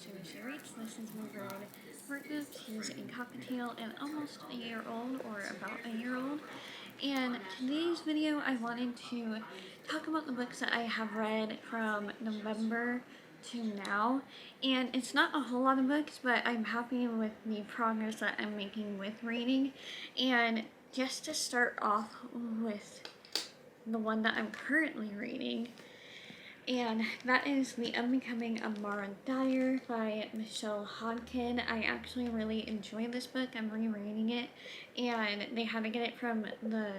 She Reads. This is my girl Marcus. He's a cockatiel and almost a year old, or about a year old. And today's video, I wanted to talk about the books that I have read from November to now. And it's not a whole lot of books, but I'm happy with the progress that I'm making with reading. And just to start off with the one that I'm currently reading, and that is The Unbecoming of Mara Dyer by Michelle Hodkin. I actually really enjoy this book. I'm rereading it, and they had to get it from the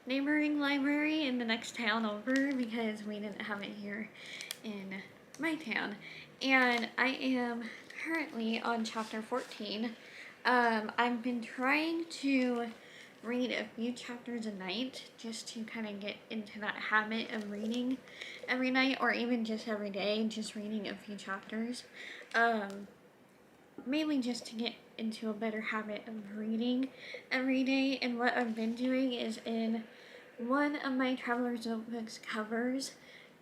neighboring library in the next town over because we didn't have it here in my town. And I am currently on chapter 14. I've been trying to read a few chapters a night just to kind of get into that habit of reading every night, or even just every day, just reading a few chapters. Mainly just to get into a better habit of reading every day. And what I've been doing is, in one of my Traveler's Notebooks covers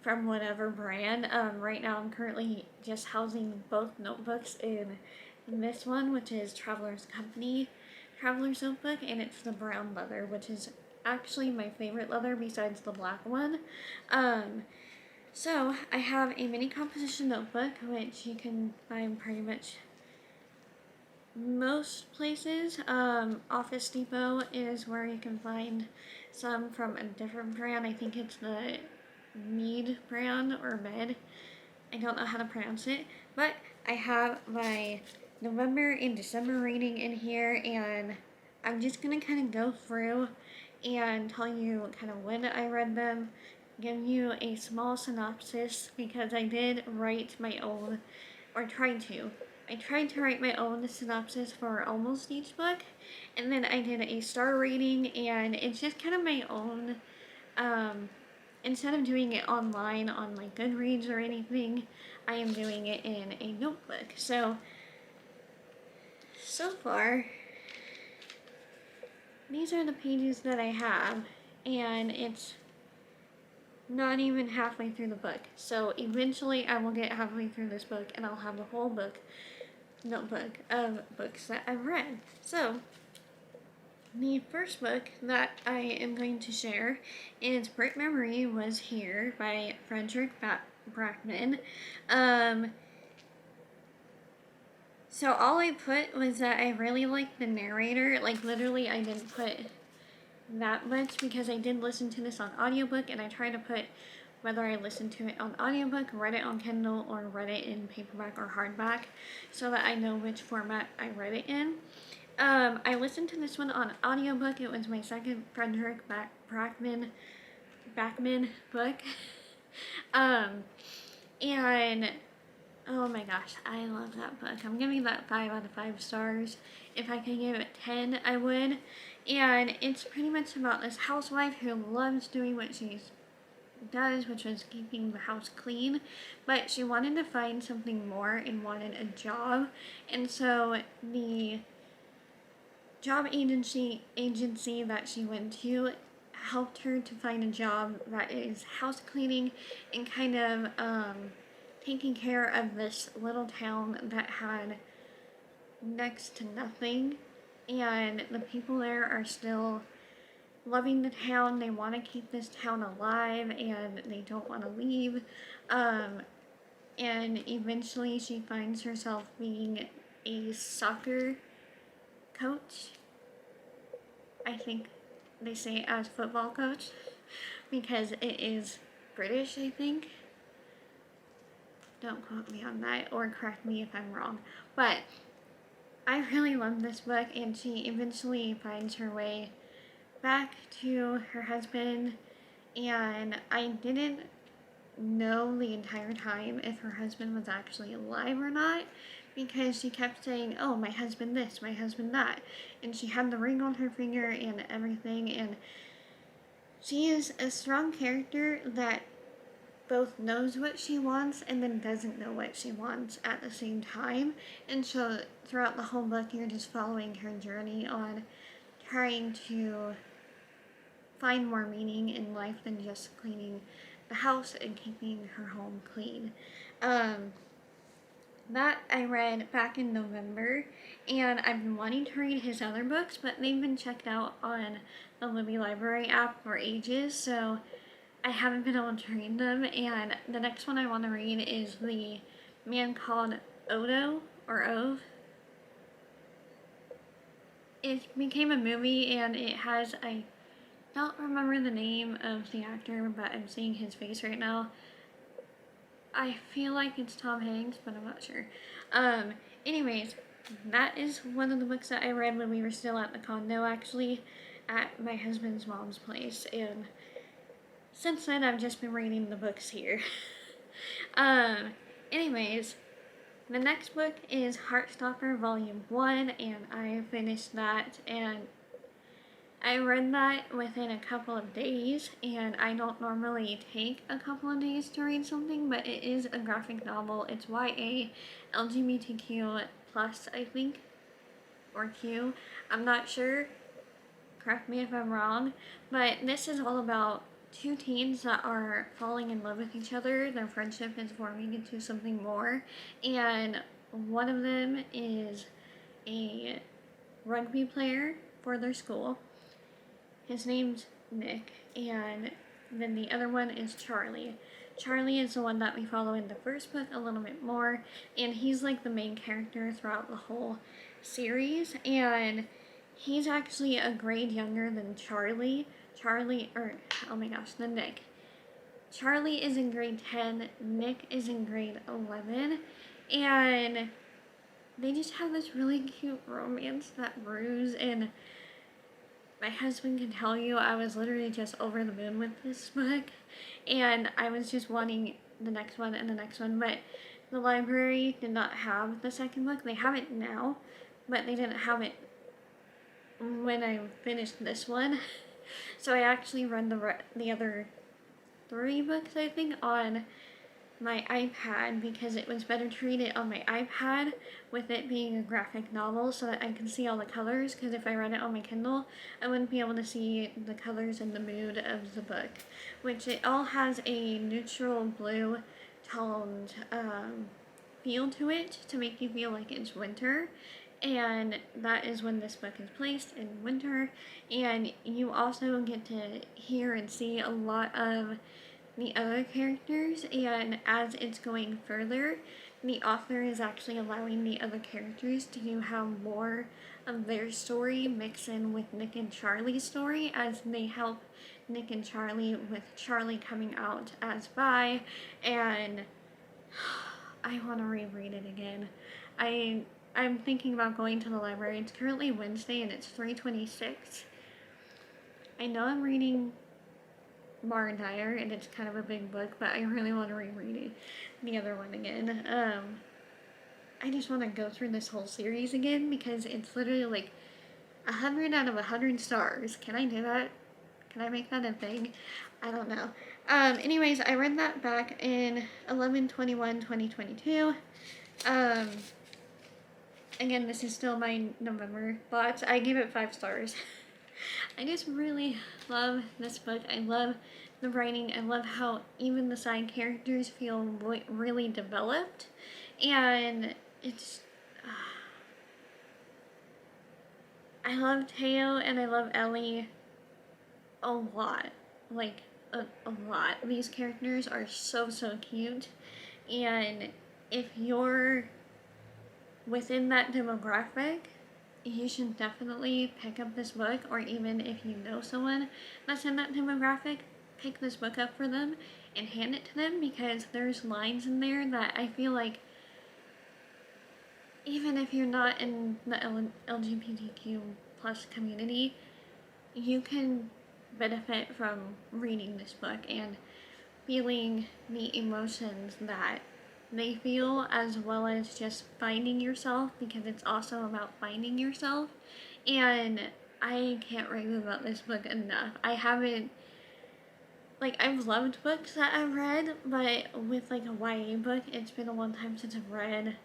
from whatever brand, right now I'm currently just housing both notebooks in this one, which is Traveler's Company Traveler's Notebook, and it's the brown leather, which is actually my favorite leather besides the black one. So I have a mini composition notebook, which you can find pretty much most places. Office Depot is where you can find some from a different brand. I think it's the Mead brand or Med. I don't know how to pronounce it, but I have my November and December reading in here, and I'm just gonna kind of go through and tell you kind of when I read them, give you a small synopsis, because I did write my own, or tried to. I tried to write my own synopsis for almost each book, and then I did a star rating, and it's just kind of my own, instead of doing it online on like Goodreads or anything, I am doing it in a notebook. So far, these are the pages that I have, and it's not even halfway through the book. So eventually I will get halfway through this book and I'll have the whole notebook of books that I've read. So the first book that I am going to share is Brick Memory Was Here by Fredrik Backman. So all I put was that I really liked the narrator. Like, literally I didn't put that much because I did listen to this on audiobook, and I tried to put whether I listened to it on audiobook, read it on Kindle, or read it in paperback or hardback, so that I know which format I read it in. I listened to this one on audiobook. It was my second Fredrik Backman book. And oh my gosh, I love that book. I'm giving that 5 out of 5 stars. If I could give it 10, I would. And it's pretty much about this housewife who loves doing what she does, which was keeping the house clean, but she wanted to find something more and wanted a job. And so the job agency that she went to helped her to find a job that is house cleaning and kind of taking care of this little town that had next to nothing, and the people there are still loving the town. They want to keep this town alive, and they don't want to leave. And eventually she finds herself being a soccer coach. I think they say it as football coach because it is British, I think. Don't quote me on that, or correct me if I'm wrong. But I really love this book, and she eventually finds her way back to her husband, and I didn't know the entire time if her husband was actually alive or not, because she kept saying, oh, my husband this, my husband that, and she had the ring on her finger and everything. And she is a strong character that both knows what she wants and then doesn't know what she wants at the same time. And so throughout the whole book, you're just following her journey on trying to find more meaning in life than just cleaning the house and keeping her home clean. that I read back in November, and I've been wanting to read his other books, but they've been checked out on the Libby Library app for ages, so I haven't been able to read them. And the next one I want to read is The Man Called Odo, or Ove. It became a movie, and it has, I don't remember the name of the actor, but I'm seeing his face right now. I feel like it's Tom Hanks, but I'm not sure. Anyways, that is one of the books that I read when we were still at the condo, actually, at my husband's mom's place, and since then I've just been reading the books here. um, anyways, the next book is Heartstopper Volume 1, and I finished that, and I read that within a couple of days, and I don't normally take a couple of days to read something, but it is a graphic novel. It's YA, LGBTQ plus, I think, or Q. I'm not sure. Correct me if I'm wrong, but this is all about two teens that are falling in love with each other. Their friendship is forming into something more, and one of them is a rugby player for their school. His name's Nick, and then the other one is Charlie. Charlie is the one that we follow in the first book a little bit more, and he's like the main character throughout the whole series, and he's actually a grade younger than Charlie. Than Nick. Charlie is in grade 10, Nick is in grade 11, and they just have this really cute romance that brews, and my husband can tell you I was literally just over the moon with this book, and I was just wanting the next one and the next one, but the library did not have the second book. They have it now, but they didn't have it when I finished this one. So I actually read the other 3 books, I think, on my iPad, because it was better to read it on my iPad with it being a graphic novel, so that I can see all the colors, because if I read it on my Kindle, I wouldn't be able to see the colors and the mood of the book, which it all has a neutral blue toned feel to it to make you feel like it's winter, and that is when this book is placed, in winter. And you also get to hear and see a lot of the other characters, and as it's going further, the author is actually allowing the other characters to have more of their story mix in with Nick and Charlie's story, as they help Nick and Charlie with Charlie coming out as bi. And I want to reread it again. I'm thinking about going to the library. It's currently Wednesday and it's 3:26. I know I'm reading Mar and Dyer, and it's kind of a big book, but I really want to reread it, the other one again. I just want to go through this whole series again, because it's literally like 100 out of 100 stars. Can I do that? Can I make that a thing? I don't know. Anyways, I read that back in 11/21/2022. Again, this is still my November thoughts. I give it 5 stars. I just really love this book. I love the writing. I love how even the side characters feel really developed. And it's... I love Teo and I love Ellie a lot. Like, a lot. These characters are so cute. And if you're within that demographic, you should definitely pick up this book, or even if you know someone that's in that demographic, pick this book up for them and hand it to them, because there's lines in there that I feel like even if you're not in the LGBTQ plus community, you can benefit from reading this book and feeling the emotions that they feel, as well as just finding yourself, because it's also about finding yourself. And I can't rave about this book enough. I haven't, like, I've loved books that I've read, but with like a YA book, it's been a long time since I've read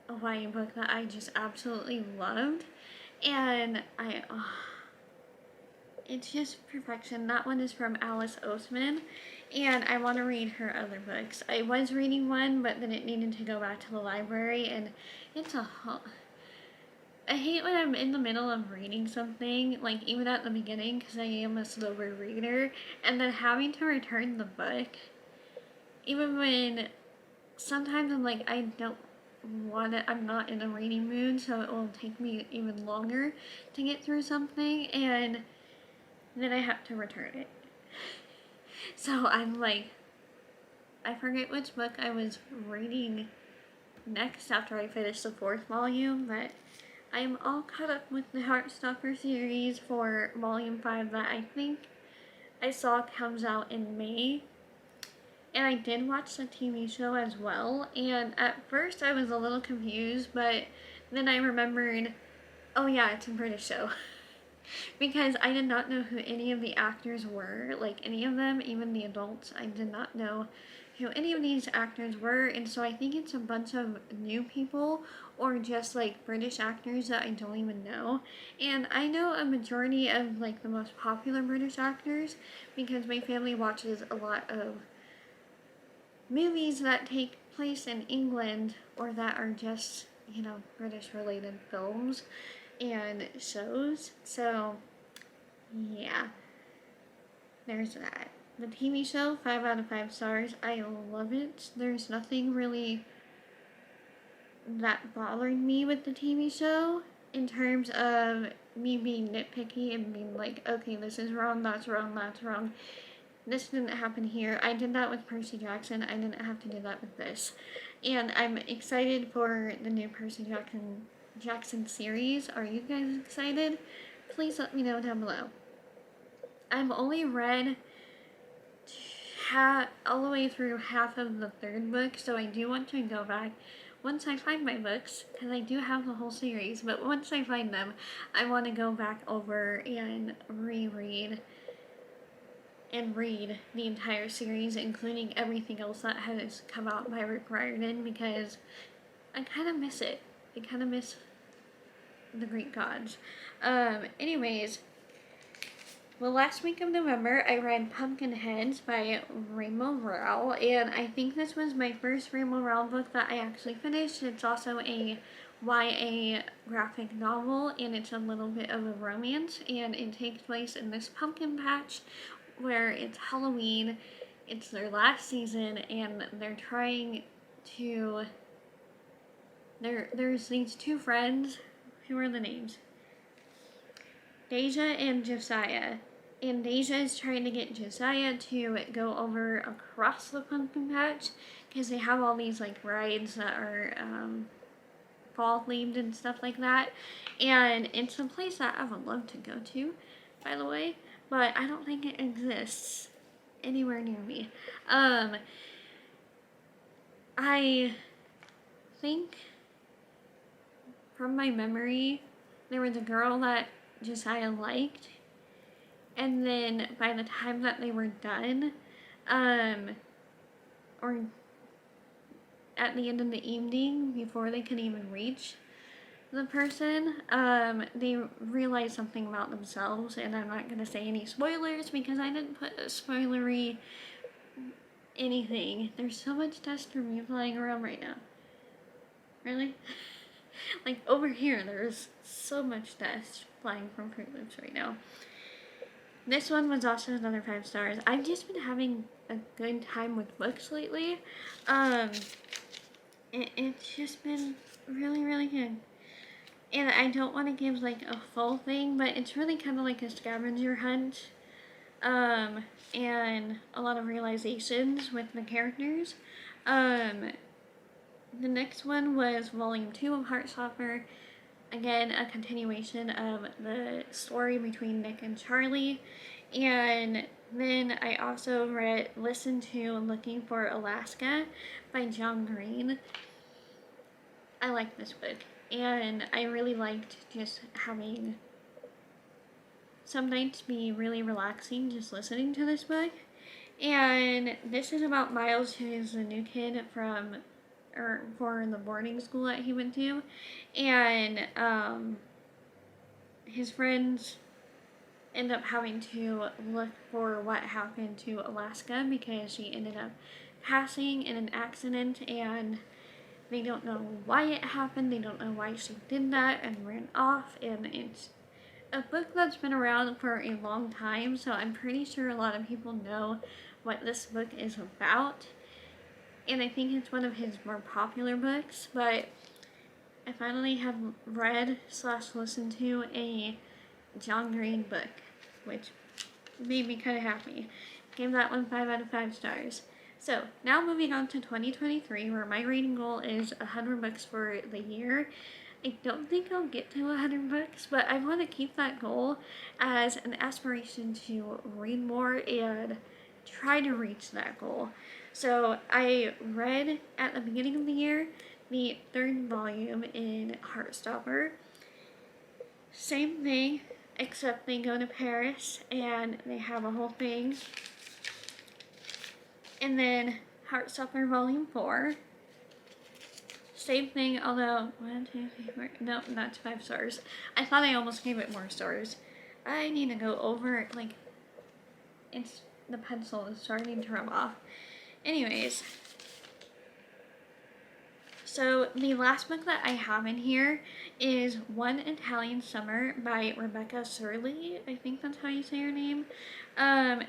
a YA book that I just absolutely loved. And it's just perfection. That one is from Alice Oseman, and I want to read her other books. I was reading one, but then it needed to go back to the library, and it's a I hate when I'm in the middle of reading something, like even at the beginning, because I am a slower reader, and then having to return the book, even when sometimes I'm like, I don't want it, I'm not in a reading mood, so it will take me even longer to get through something, and then I have to return it. So I'm like, I forget which book I was reading next after I finished the 4th volume, but I'm all caught up with the Heartstopper series for volume 5 that I think I saw comes out in May. And I did watch the TV show as well, and at first I was a little confused, but then I remembered, oh yeah, it's a British show. Because I did not know who any of the actors were, like any of them, even the adults. I did not know who any of these actors were, and so I think it's a bunch of new people or just like British actors that I don't even know. And I know a majority of like the most popular British actors because my family watches a lot of movies that take place in England or that are just, you know, British related films and shows. So, yeah, there's that. The TV show, 5 out of 5 stars. I love it. There's nothing really that bothered me with the TV show in terms of me being nitpicky and being like, okay, this is wrong, that's wrong, that's wrong. This didn't happen here. I did that with Percy Jackson. I didn't have to do that with this. And I'm excited for the new Percy Jackson series. Are you guys excited? Please let me know down below. I've only read all the way through half of the 3rd book, so I do want to go back once I find my books, because I do have the whole series, but once I find them, I want to go back over and reread and read the entire series, including everything else that has come out by Rick Riordan, because I kind of miss it. I kind of miss the Greek gods. Anyways, the last week of November, I read Pumpkinheads by Rainbow Rowell, and I think this was my first Rainbow Rowell book that I actually finished. It's also a YA graphic novel, and it's a little bit of a romance, and it takes place in this pumpkin patch where it's Halloween, it's their last season, and they're trying to, there's these 2 friends, who are the names? Deja and Josiah. And Deja is trying to get Josiah to go over across the pumpkin patch, because they have all these like rides that are fall themed and stuff like that, and it's a place that I would love to go to, by the way, but I don't think it exists anywhere near me. I think from my memory there was a girl that Josiah liked, and then by the time that they were done, or at the end of the evening, before they could even reach the person, they realized something about themselves, and I'm not going to say any spoilers because I didn't put a spoilery anything. There's so much dust from me flying around right now. Really? Like over here, there's so much dust flying from Fruit Loops right now. This one was also another 5 stars. I've just been having a good time with books lately. It's just been really, really good. And I don't want to give like a full thing, but it's really kind of like a scavenger hunt. And a lot of realizations with the characters. The next one was volume 2 of Heartstopper. Again, a continuation of the story between Nick and Charlie. And then I also listened to Looking for Alaska by John Green. I like this book, and I really liked just having some nights be really relaxing just listening to this book. And this is about Miles, who is the new kid for the boarding school that he went to, and his friends end up having to look for what happened to Alaska because she ended up passing in an accident, and they don't know why it happened, they don't know why she did that and ran off, and it's a book that's been around for a long time, so I'm pretty sure a lot of people know what this book is about, and I think it's one of his more popular books, but I finally have read / listened to a John Green book, which made me kind of happy. Gave that one 5 out of 5 stars. So, now moving on to 2023, where my reading goal is 100 books for the year. I don't think I'll get to 100 books, but I want to keep that goal as an aspiration to read more and try to reach that goal. So, I read at the beginning of the year the 3rd volume in Heartstopper. Same thing, except they go to Paris and they have a whole thing. And then Heartstopper Volume 4. Same thing, although 1, 2, 3, 4. No, not 5 stars. I thought I almost gave it more stars. I need to go over, like, it's the pencil is starting to rub off. Anyways. So, the last book that I have in here is One Italian Summer by Rebecca Surley. I think that's how you say her name.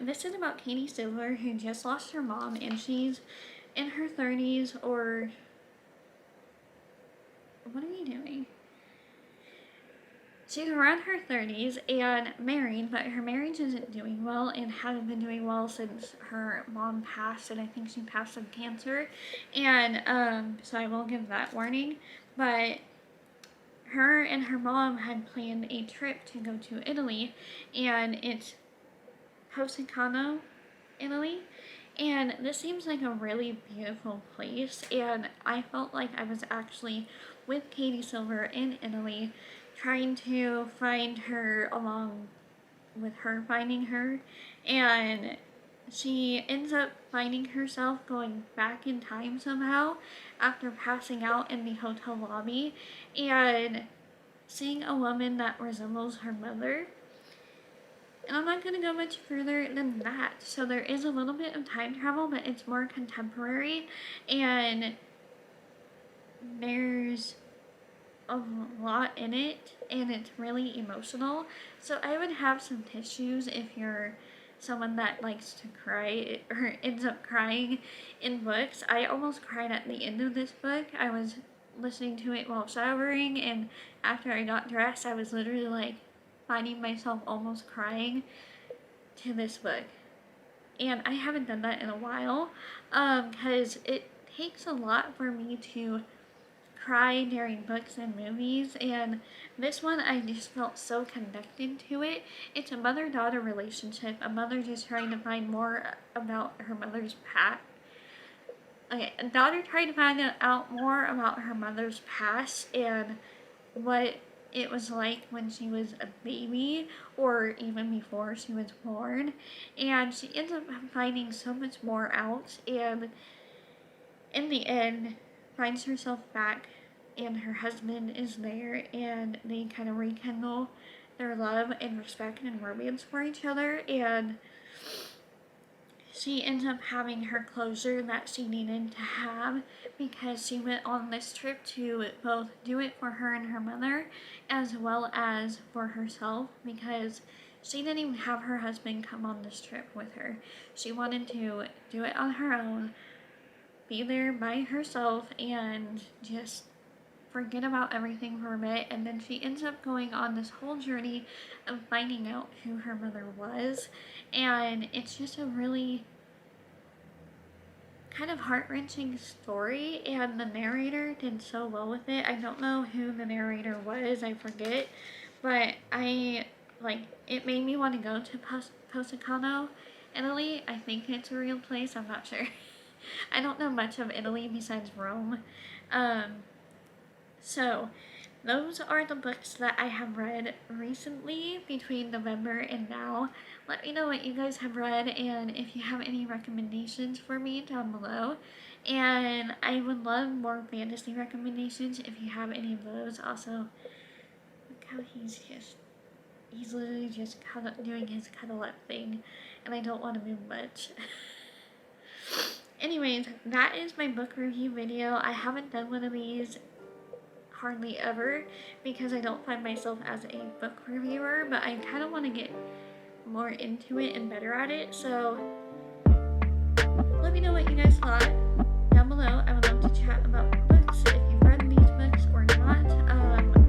This is about Katie Silver, who just lost her mom, and she's in her 30s, or... What are you doing? She's around her 30s and married, but her marriage isn't doing well and hasn't been doing well since her mom passed, and I think she passed of cancer. And so I will give that warning. But her and her mom had planned a trip to go to Italy, and it's Positano, Italy. And this seems like a really beautiful place, and I felt like I was actually with Katie Silver in Italy, trying to find her along with her finding her, and she ends up finding herself going back in time somehow after passing out in the hotel lobby and seeing a woman that resembles her mother. And I'm not going to go much further than that. So there is a little bit of time travel, but it's more contemporary, and there's a lot in it, and it's really emotional. So I would have some tissues if you're someone that likes to cry or ends up crying in books. I almost cried at the end of this book. I was listening to it while showering, and after I got dressed, I was literally like finding myself almost crying to this book. And I haven't done that in a while, because it takes a lot for me to cry during books and movies, and this one I just felt so connected to it. It's a mother-daughter relationship, a mother just trying to find more about her mother's past. Okay, a daughter trying to find out more about her mother's past and what it was like when she was a baby or even before she was born, and she ends up finding so much more out, and in the end finds herself back and her husband is there, and they kind of rekindle their love and respect and romance for each other, and she ends up having her closure that she needed to have because she went on this trip to both do it for her and her mother as well as for herself, because she didn't even have her husband come on this trip with her. She wanted to do it on her own, be there by herself, and just forget about everything for a bit. And then she ends up going on this whole journey of finding out who her mother was, and it's just a really kind of heart-wrenching story, and the narrator did so well with it. I don't know who the narrator was, I forget, but it made me want to go to Positano, Italy. I think it's a real place, I'm not sure. I don't know much of Italy besides Rome. So, those are the books that I have read recently between November and now. Let me know what you guys have read and if you have any recommendations for me down below. And I would love more fantasy recommendations if you have any of those. Also, look how he's just He's literally just kind of doing his cuddle up thing, and I don't want to move much. Anyways, that is my book review video. I haven't done one of these hardly ever because I don't find myself as a book reviewer, but I kind of want to get more into it and better at it. So let me know what you guys thought down below. I would love to chat about books, if you've read these books or not.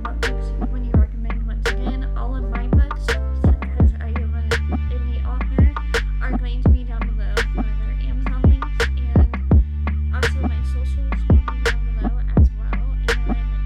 What books would you recommend? Once again, all of my books, because I am an indie author, are going to be down below for their Amazon links, and also my socials will be down below as well. And yeah,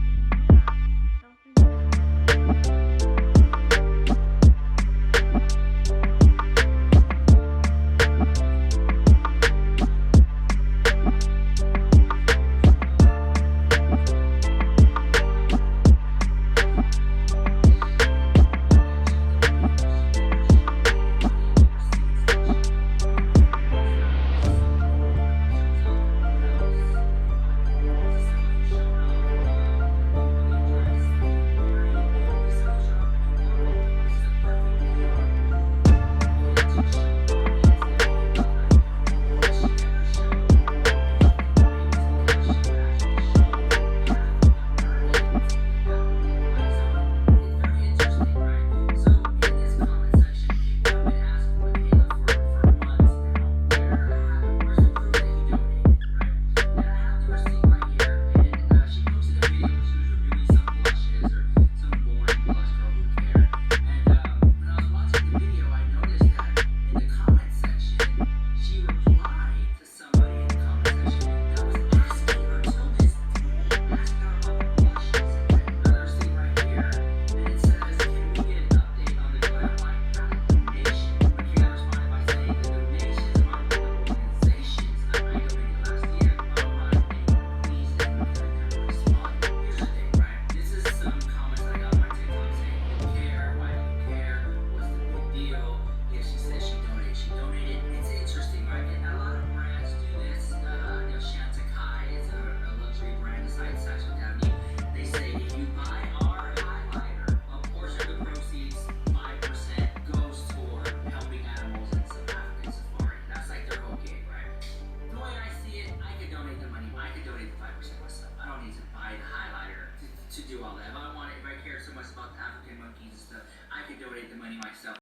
to do all that. If I cared so much about the African monkeys and stuff, I could donate the money myself.